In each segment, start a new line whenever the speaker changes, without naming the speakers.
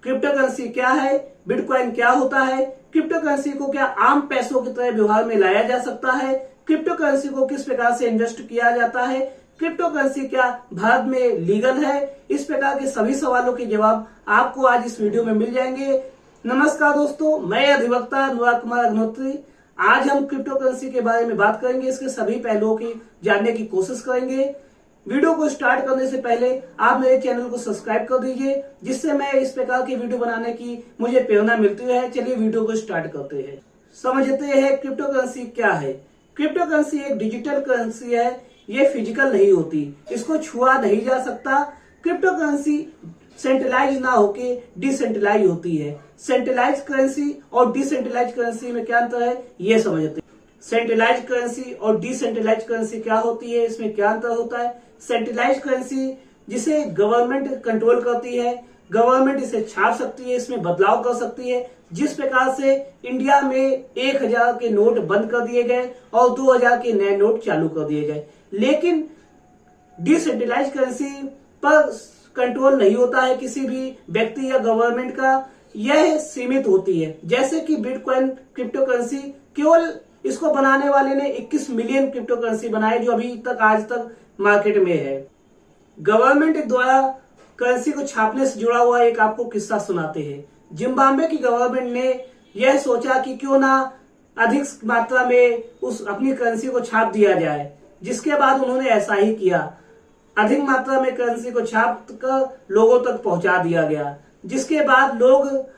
Crypto currency क्या है, bitcoin क्या होता है, क्रिप्टो करेंसी को क्या आम पैसों की तरह व्यवहार में लाया जा सकता है, क्रिप्टो करेंसी को किस प्रकार से इन्वेस्ट किया जाता है, क्रिप्टो करेंसी क्या भारत में लीगल है, इस प्रकार के सभी सवालों के जवाब आपको आज इस वीडियो में मिल जाएंगे। नमस्कार दोस्तों, मैं अधिवक्ता अनुराग कुमार अग्निहोत्री। आज हम क्रिप्टो करेंसी के बारे में बात करेंगे, इसके सभी पहलुओं की जानने की कोशिश करेंगे। वीडियो को स्टार्ट करने से पहले आप मेरे चैनल को सब्सक्राइब कर दीजिए, जिससे मैं इस प्रकार की वीडियो बनाने की मुझे प्रेरणा मिलती है। चलिए वीडियो को स्टार्ट करते हैं। समझते हैं क्रिप्टो करेंसी क्या है। क्रिप्टो करेंसी एक डिजिटल करेंसी है, ये फिजिकल नहीं होती, इसको छुआ नहीं जा सकता। क्रिप्टो करेंसी सेंट्रलाइज ना होके डिसेंट्रलाइज होती है। सेंट्रलाइज करेंसी और डिसेंट्रलाइज करेंसी में क्या अंतर है, ये समझते हैं। सेंट्रलाइज करेंसी और डिसेंट्रलाइज करेंसी क्या होती है, इसमें क्या अंतर होता है। सेंट्रलाइज करेंसी जिसे गवर्नमेंट कंट्रोल करती है, गवर्नमेंट इसे छाप सकती है, इसमें बदलाव कर सकती है। जिस प्रकार से इंडिया में 1000 के नोट बंद कर दिए गए और 2000 के नए नोट चालू कर दिए गए, लेकिन डिसेंट्रलाइज करेंसी पर कंट्रोल नहीं होता है किसी भी व्यक्ति या गवर्नमेंट का, यह सीमित होती है। जैसे कि बिटकॉइन क्रिप्टो करेंसी, केवल इसको बनाने वाले ने 21 मिलियन क्रिप्टो करेंसी बनाए, जो अभी तक आज तक मार्केट में है। गवर्नमेंट द्वारा करेंसी को छापने से जुड़ा हुआ एक आपको किस्सा सुनाते हैं। जिम्बाब्वे की गवर्नमेंट ने यह सोचा कि क्यों ना अधिक मात्रा में उस अपनी करेंसी को छाप दिया जाए, जिसके बाद उन्होंने ऐसा ही किया। अधिक मात्रा में करेंसी को छाप कर लोगों तक पहुंचा दिया गया, जिसके बाद लोग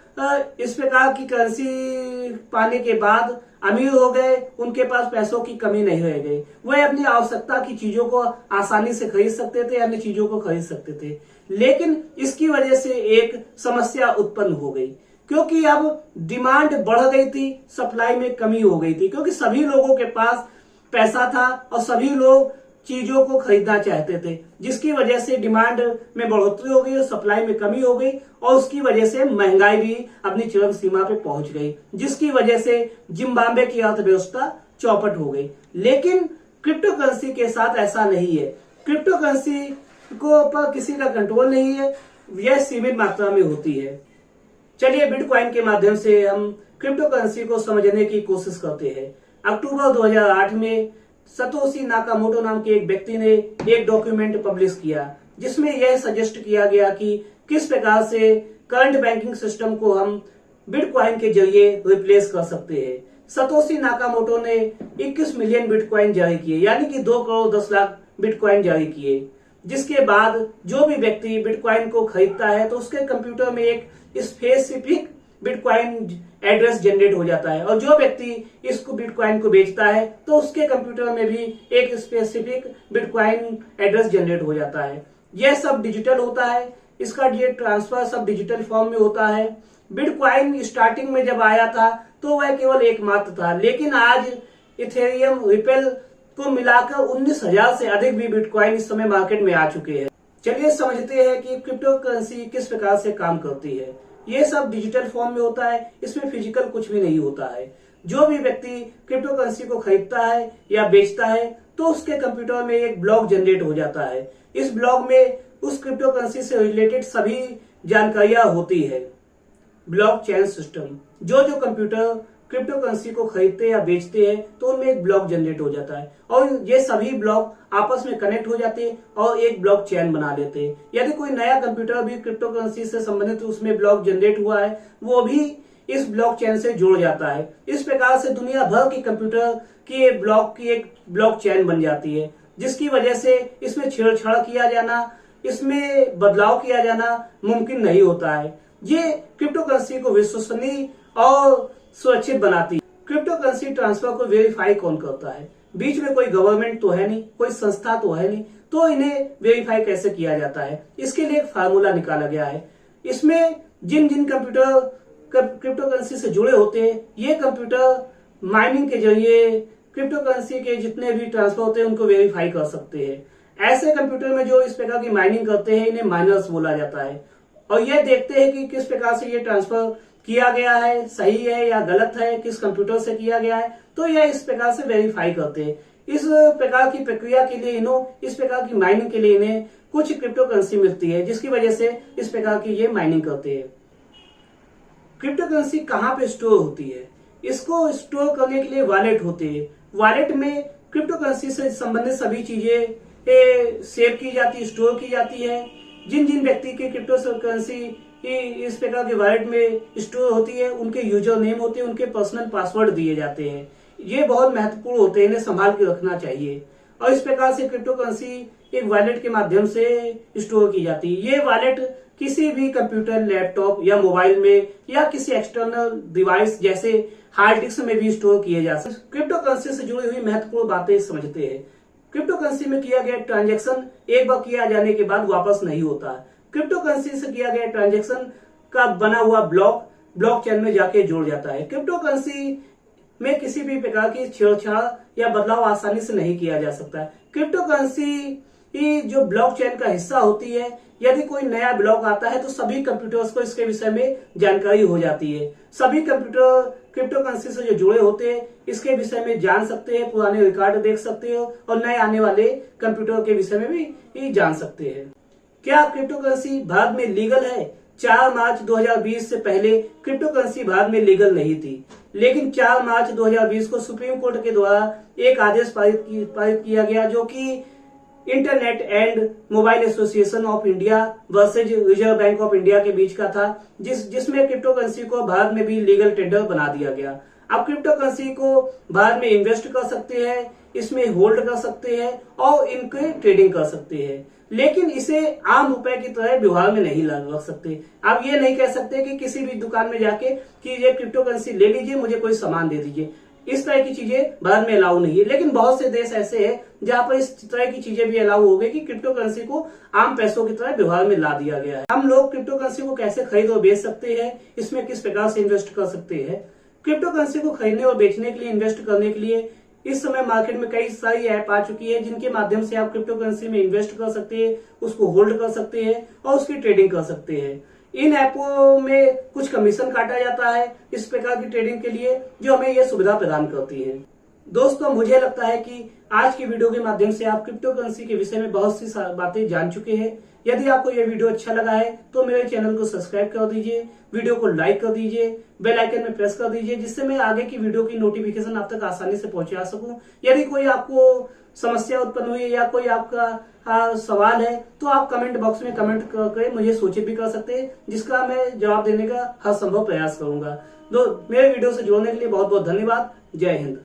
इस प्रकार की करेंसी पाने के बाद अमीर हो गए, उनके पास पैसों की कमी नहीं रह गई। वह अपनी आवश्यकता की चीजों को आसानी से खरीद सकते थे, अन्य चीजों को खरीद सकते थे। लेकिन इसकी वजह से एक समस्या उत्पन्न हो गई, क्योंकि अब डिमांड बढ़ गई थी, सप्लाई में कमी हो गई थी, क्योंकि सभी लोगों के पास पैसा था और सभी लोग चीजों को खरीदना चाहते थे, जिसकी वजह से डिमांड में बढ़ोतरी हो गई और सप्लाई में कमी हो गई, और उसकी वजह से महंगाई भी अपनी चरम सीमा पे पहुंच गई, जिसकी वजह से जिम्बाब्वे की अर्थव्यवस्था चौपट हो गई। लेकिन क्रिप्टो करेंसी के साथ ऐसा नहीं है। क्रिप्टो करेंसी को पर किसी का कंट्रोल नहीं है, यह सीमित मात्रा में होती है। चलिए बिटकॉइन के माध्यम से हम क्रिप्टो करेंसी को समझने की कोशिश करते हैं। अक्टूबर 2008 में सतोशी नाकामोटो नाम के एक व्यक्ति ने एक डॉक्यूमेंट पब्लिश किया, जिसमें यह सजेस्ट किया गया कि किस प्रकार से करंट बैंकिंग सिस्टम को हम बिटकॉइन के जरिए रिप्लेस कर सकते हैं। सतोशी नाकामोटो ने 21 मिलियन बिटकॉइन जारी किए, यानी कि 2 करोड़ 10 लाख बिटकॉइन जारी किए। जिसके बाद जो भी व्यक्ति बिटकॉइन को खरीदता है तो उसके कंप्यूटर में एक स्पेसिफिक बिटकॉइन एड्रेस जनरेट हो जाता है, और जो व्यक्ति इसको बिटकॉइन को बेचता है तो उसके कंप्यूटर में भी एक स्पेसिफिक बिटकॉइन एड्रेस जनरेट हो जाता है। यह सब डिजिटल होता है, इसका ट्रांसफर सब डिजिटल फॉर्म में होता है। बिटकॉइन स्टार्टिंग में जब आया था तो वह केवल एकमात्र था, लेकिन आज इथेरियम, रिपल को मिलाकर 19,000 से अधिक भी बिटकॉइन इस समय मार्केट में आ चुके हैं। चलिए समझते हैं कि क्रिप्टो करेंसी किस प्रकार से काम करती है। ये सब डिजिटल फॉर्म में होता है, इसमें फिजिकल कुछ भी नहीं होता है। जो भी व्यक्ति क्रिप्टो करेंसी को खरीदता है या बेचता है तो उसके कंप्यूटर में एक ब्लॉक जनरेट हो जाता है। इस ब्लॉक में उस क्रिप्टो करेंसी से रिलेटेड सभी जानकारियां होती है। ब्लॉकचेन सिस्टम, जो कंप्यूटर क्रिप्टो करेंसी को खरीदते या बेचते हैं तो उनमें एक ब्लॉक जनरेट हो जाता है, और ये सभी ब्लॉक आपस में कनेक्ट हो जाते हैं और एक ब्लॉक चेन बना लेते हैं। यदि कोई नया कंप्यूटर भी क्रिप्टो करेंसी से संबंधित उसमें ब्लॉक जनरेट हुआ है, वो भी इस ब्लॉक चेन से जुड़ जाता है। इस प्रकार से दुनिया भर की कंप्यूटर की एक ब्लॉक चेन बन जाती है, जिसकी वजह से इसमें छेड़छाड़ किया जाना, इसमें बदलाव किया जाना मुमकिन नहीं होता है। ये क्रिप्टो करेंसी को विश्वसनीय और सुरक्षित बनाती है। क्रिप्टो करेंसी ट्रांसफर को वेरीफाई कौन करता है? बीच में कोई गवर्नमेंट तो है नहीं, कोई संस्था तो है नहीं, तो इन्हें वेरीफाई कैसे किया जाता है? इसके लिए एक फार्मूला निकाला गया है। इसमें जिन जिन कंप्यूटर क्रिप्टो करेंसी से जुड़े होते हैं, ये कंप्यूटर माइनिंग के जरिए क्रिप्टो करेंसी के जितने भी ट्रांसफर होते हैं उनको वेरीफाई कर सकते हैं। ऐसे कंप्यूटर में जो इस प्रकार की माइनिंग करते हैं, इन्हें माइनर्स बोला जाता है, और यह देखते हैं कि किस प्रकार से ये ट्रांसफर किया गया है, सही है या गलत है, किस कंप्यूटर से किया गया है, तो यह इस प्रकार से वेरीफाई करते हैं। इस प्रकार की प्रक्रिया के लिए इस प्रकार की माइनिंग के लिए इन्हें कुछ क्रिप्टो करेंसी मिलती है, जिसकी वजह से इस प्रकार की ये माइनिंग करते हैं। क्रिप्टो करेंसी कहाँ पे स्टोर होती है? इसको स्टोर करने के लिए वॉलेट होते हैं। वॉलेट में क्रिप्टो करेंसी से संबंधित सभी चीजें सेव की जाती है, स्टोर की जाती है। जिन जिन व्यक्ति के क्रिप्टो करेंसी इस प्रकार के वॉलेट में स्टोर होती है, उनके यूजर नेम होते हैं, उनके पर्सनल पासवर्ड दिए जाते हैं। ये बहुत महत्वपूर्ण होते हैं, इन्हें संभाल के रखना चाहिए। और इस प्रकार से क्रिप्टो करेंसी एक वॉलेट के माध्यम से स्टोर की जाती है। ये वॉलेट किसी भी कंप्यूटर, लैपटॉप या मोबाइल में या किसी एक्सटर्नल डिवाइस जैसे हार्ड डिस्क में भी स्टोर किए जा सकते हैं। क्रिप्टो करेंसी से जुड़ी हुई महत्वपूर्ण बातें समझते हैं। क्रिप्टो करेंसी में किया गया ट्रांजैक्शन एक बार किया जाने के बाद वापस नहीं होता। क्रिप्टो करेंसी से किया गया ट्रांजैक्शन का बना हुआ ब्लॉकचेन में जाके जुड़ जाता है। क्रिप्टो करेंसी में किसी भी प्रकार की छेड़छाड़ या बदलाव आसानी से नहीं किया जा सकता है। क्रिप्टो करेंसी जो ब्लॉकचेन का हिस्सा होती है, यदि कोई नया ब्लॉक आता है तो सभी कंप्यूटर्स को इसके विषय में जानकारी हो जाती है। सभी कंप्यूटर क्रिप्टो करेंसी से जो जुड़े होते हैं इसके विषय में जान सकते हैं, पुराने रिकॉर्ड देख सकते हो और नए आने वाले कंप्यूटर के विषय में भी जान सकते हैं। क्या क्रिप्टो करेंसी भारत में लीगल है? 4 मार्च 2020 से पहले क्रिप्टो करेंसी भारत में लीगल नहीं थी, लेकिन 4 मार्च 2020 को सुप्रीम कोर्ट के द्वारा एक आदेश पारित किया गया, जो कि internet and mobile association of India versus reserve bank of India के बीच का था, जिसमें क्रिप्टो करेंसी को भारत में भी लीगल टेंडर बना दिया गया। अब क्रिप्टो करेंसी को भारत में इन्वेस्ट कर सकते हैं, इसमें होल्ड कर सकते हैं और इनके ट्रेडिंग कर सकते हैं, लेकिन इसे आम रुपए की तरह व्यवहार में नहीं रख सकते। आप ये नहीं कह सकते कि किसी भी दुकान में जाके कि ये क्रिप्टो करेंसी ले लीजिए, मुझे कोई सामान दे दीजिए। इस तरह की चीजें भारत में अलाउ नहीं है, लेकिन बहुत से देश ऐसे हैं जहां पर इस तरह की चीजें भी अलाउ हो गई कि क्रिप्टो करेंसी को आम पैसों की तरह व्यवहार में ला दिया गया है। हम लोग क्रिप्टो करेंसी को कैसे खरीद और बेच सकते हैं, इसमें किस प्रकार से इन्वेस्ट कर सकते हैं? क्रिप्टो करेंसी को खरीदने और बेचने के लिए, इन्वेस्ट करने के लिए इस समय मार्केट में कई सारी ऐप आ चुकी है, जिनके माध्यम से आप क्रिप्टो करेंसी में इन्वेस्ट कर सकते हैं, उसको होल्ड कर सकते हैं और उसकी ट्रेडिंग कर सकते हैं। इन ऐपों में कुछ कमीशन काटा जाता है इस प्रकार की ट्रेडिंग के लिए, जो हमें यह सुविधा प्रदान करती है। दोस्तों, मुझे लगता है कि आज की वीडियो के माध्यम से आप क्रिप्टो करेंसी के विषय में बहुत सी बातें जान चुके हैं। यदि आपको यह वीडियो अच्छा लगा है तो मेरे चैनल को सब्सक्राइब कर दीजिए, वीडियो को लाइक कर दीजिए, बेल आइकन में प्रेस कर दीजिए, जिससे मैं आगे की वीडियो की नोटिफिकेशन आप तक आसानी से पहुंचा सकूं। यदि कोई आपको समस्या उत्पन्न हुई है या कोई आपका सवाल है तो आप कमेंट बॉक्स में कमेंट करके मुझे सूचित भी कर सकते हैं, जिसका मैं जवाब देने का हर संभव प्रयास करूंगा। मेरे वीडियो से जुड़ने के लिए बहुत बहुत धन्यवाद। जय हिंद।